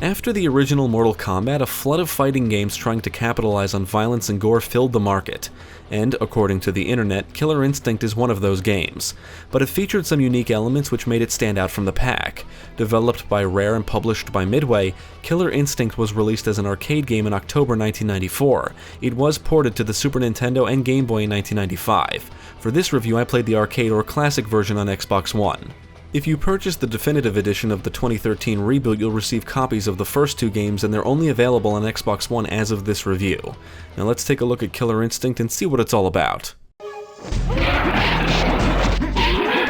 After the original Mortal Kombat, a flood of fighting games trying to capitalize on violence and gore filled the market, and, according to the internet, Killer Instinct is one of those games. But it featured some unique elements which made it stand out from the pack. Developed by Rare and published by Midway, Killer Instinct was released as an arcade game in October 1994. It was ported to the Super Nintendo and Game Boy in 1995. For this review, I played the arcade or classic version on Xbox One. If you purchase the definitive edition of the 2013 reboot, you'll receive copies of the first two games, and they're only available on Xbox One as of this review. Now let's take a look at Killer Instinct and see what it's all about.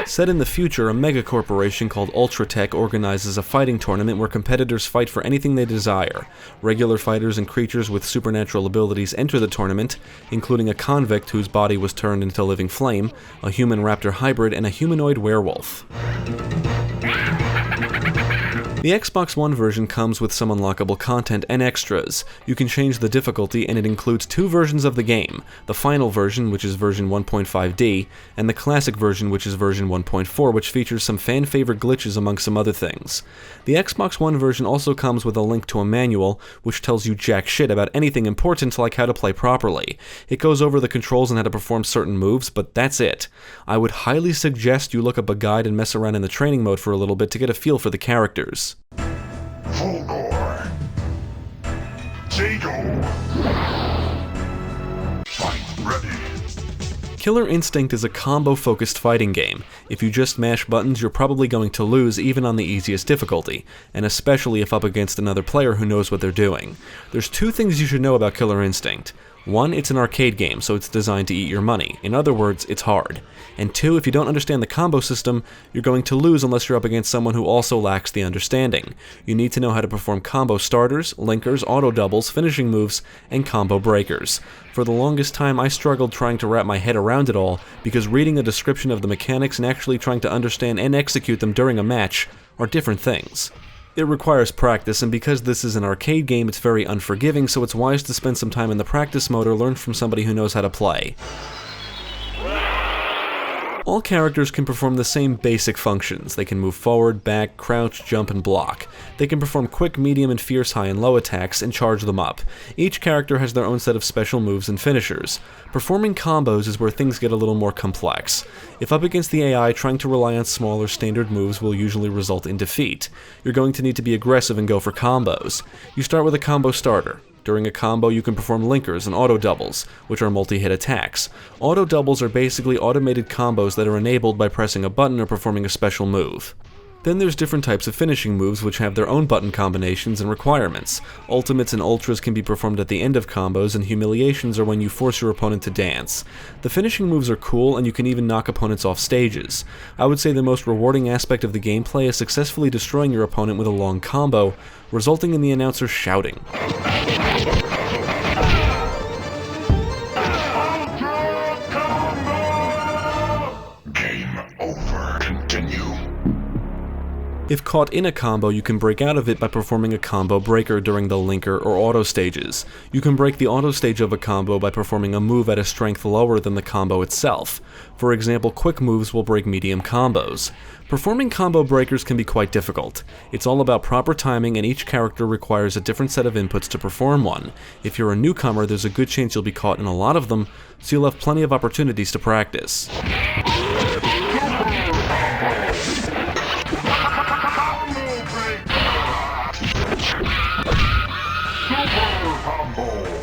Set in the future, a mega-corporation called Ultratech organizes a fighting tournament where competitors fight for anything they desire. Regular fighters and creatures with supernatural abilities enter the tournament, including a convict whose body was turned into living flame, a human-raptor hybrid, and a humanoid werewolf. The Xbox One version comes with some unlockable content and extras. You can change the difficulty, and it includes two versions of the game, the final version, which is version 1.5D, and the classic version, which is version 1.4, which features some fan-favorite glitches among some other things. The Xbox One version also comes with a link to a manual, which tells you jack shit about anything important like how to play properly. It goes over the controls and how to perform certain moves, but that's it. I would highly suggest you look up a guide and mess around in the training mode for a little bit to get a feel for the characters. Fulgore. Jago. Fight ready. Killer Instinct is a combo-focused fighting game. If you just mash buttons, you're probably going to lose even on the easiest difficulty, and especially if up against another player who knows what they're doing. There's two things you should know about Killer Instinct. One, it's an arcade game, so it's designed to eat your money. In other words, it's hard. And two, if you don't understand the combo system, you're going to lose unless you're up against someone who also lacks the understanding. You need to know how to perform combo starters, linkers, auto doubles, finishing moves, and combo breakers. For the longest time, I struggled trying to wrap my head around it all, because reading a description of the mechanics and actually trying to understand and execute them during a match are different things. It requires practice, and because this is an arcade game, it's very unforgiving, so it's wise to spend some time in the practice mode or learn from somebody who knows how to play. All characters can perform the same basic functions. They can move forward, back, crouch, jump, and block. They can perform quick, medium, and fierce high and low attacks, and charge them up. Each character has their own set of special moves and finishers. Performing combos is where things get a little more complex. If up against the AI, trying to rely on smaller standard moves will usually result in defeat. You're going to need to be aggressive and go for combos. You start with a combo starter. During a combo, you can perform linkers and auto doubles, which are multi-hit attacks. Auto doubles are basically automated combos that are enabled by pressing a button or performing a special move. Then there's different types of finishing moves which have their own button combinations and requirements. Ultimates and ultras can be performed at the end of combos, and humiliations are when you force your opponent to dance. The finishing moves are cool, and you can even knock opponents off stages. I would say the most rewarding aspect of the gameplay is successfully destroying your opponent with a long combo, resulting in the announcer shouting. If caught in a combo, you can break out of it by performing a combo breaker during the linker or auto stages. You can break the auto stage of a combo by performing a move at a strength lower than the combo itself. For example, quick moves will break medium combos. Performing combo breakers can be quite difficult. It's all about proper timing, and each character requires a different set of inputs to perform one. If you're a newcomer, there's a good chance you'll be caught in a lot of them, so you'll have plenty of opportunities to practice.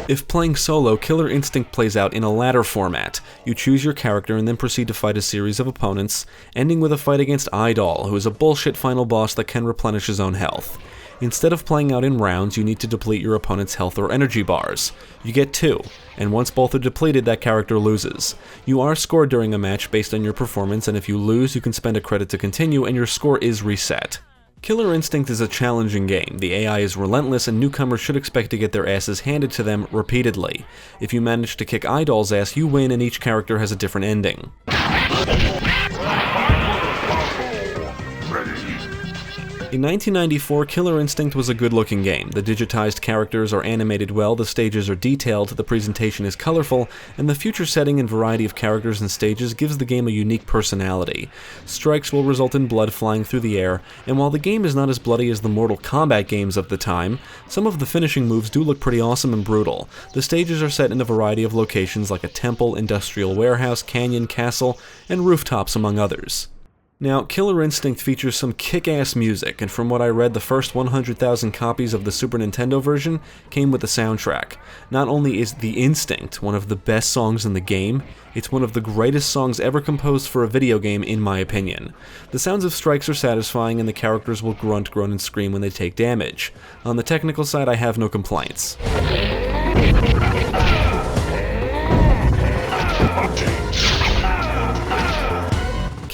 If playing solo, Killer Instinct plays out in a ladder format. You choose your character and then proceed to fight a series of opponents, ending with a fight against Idol, who is a bullshit final boss that can replenish his own health. Instead of playing out in rounds, you need to deplete your opponent's health or energy bars. You get 2, and once both are depleted, that character loses. You are scored during a match based on your performance, and if you lose, you can spend a credit to continue, and your score is reset. Killer Instinct is a challenging game. The AI is relentless, and newcomers should expect to get their asses handed to them repeatedly. If you manage to kick Idol's ass, you win, and each character has a different ending. In 1994, Killer Instinct was a good-looking game. The digitized characters are animated well, the stages are detailed, the presentation is colorful, and the future setting and variety of characters and stages gives the game a unique personality. Strikes will result in blood flying through the air, and while the game is not as bloody as the Mortal Kombat games of the time, some of the finishing moves do look pretty awesome and brutal. The stages are set in a variety of locations like a temple, industrial warehouse, canyon, castle, and rooftops among others. Now, Killer Instinct features some kick-ass music, and from what I read, the first 100,000 copies of the Super Nintendo version came with the soundtrack. Not only is The Instinct one of the best songs in the game, it's one of the greatest songs ever composed for a video game in my opinion. The sounds of strikes are satisfying and the characters will grunt, groan, and scream when they take damage. On the technical side, I have no complaints.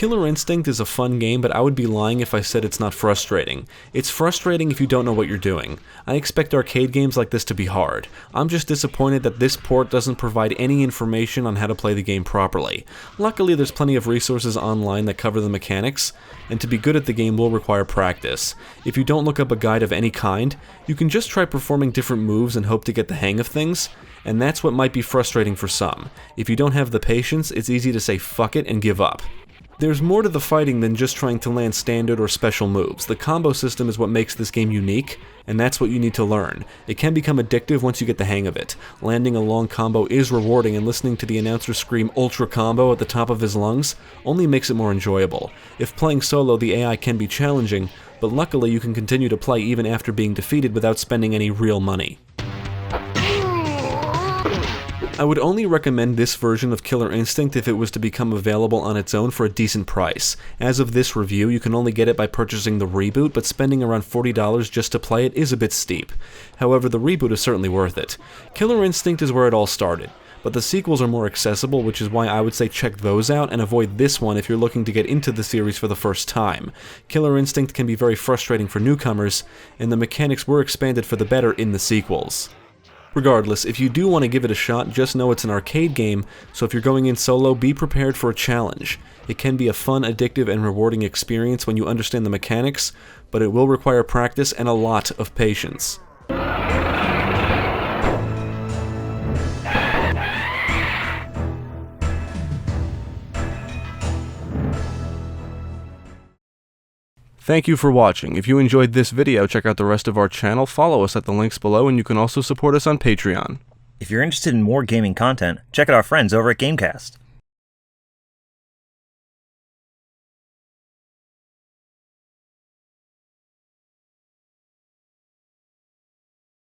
Killer Instinct is a fun game, but I would be lying if I said it's not frustrating. It's frustrating if you don't know what you're doing. I expect arcade games like this to be hard. I'm just disappointed that this port doesn't provide any information on how to play the game properly. Luckily, there's plenty of resources online that cover the mechanics, and to be good at the game will require practice. If you don't look up a guide of any kind, you can just try performing different moves and hope to get the hang of things, and that's what might be frustrating for some. If you don't have the patience, it's easy to say fuck it and give up. There's more to the fighting than just trying to land standard or special moves. The combo system is what makes this game unique, and that's what you need to learn. It can become addictive once you get the hang of it. Landing a long combo is rewarding, and listening to the announcer scream Ultra Combo at the top of his lungs only makes it more enjoyable. If playing solo, the AI can be challenging, but luckily you can continue to play even after being defeated without spending any real money. I would only recommend this version of Killer Instinct if it was to become available on its own for a decent price. As of this review, you can only get it by purchasing the reboot, but spending around $40 just to play it is a bit steep. However, the reboot is certainly worth it. Killer Instinct is where it all started, but the sequels are more accessible, which is why I would say check those out and avoid this one if you're looking to get into the series for the first time. Killer Instinct can be very frustrating for newcomers, and the mechanics were expanded for the better in the sequels. Regardless, if you do want to give it a shot, just know it's an arcade game, so if you're going in solo, be prepared for a challenge. It can be a fun, addictive, and rewarding experience when you understand the mechanics, but it will require practice and a lot of patience. Thank you for watching. If you enjoyed this video, check out the rest of our channel, follow us at the links below, and you can also support us on Patreon. If you're interested in more gaming content, check out our friends over at Gamecast.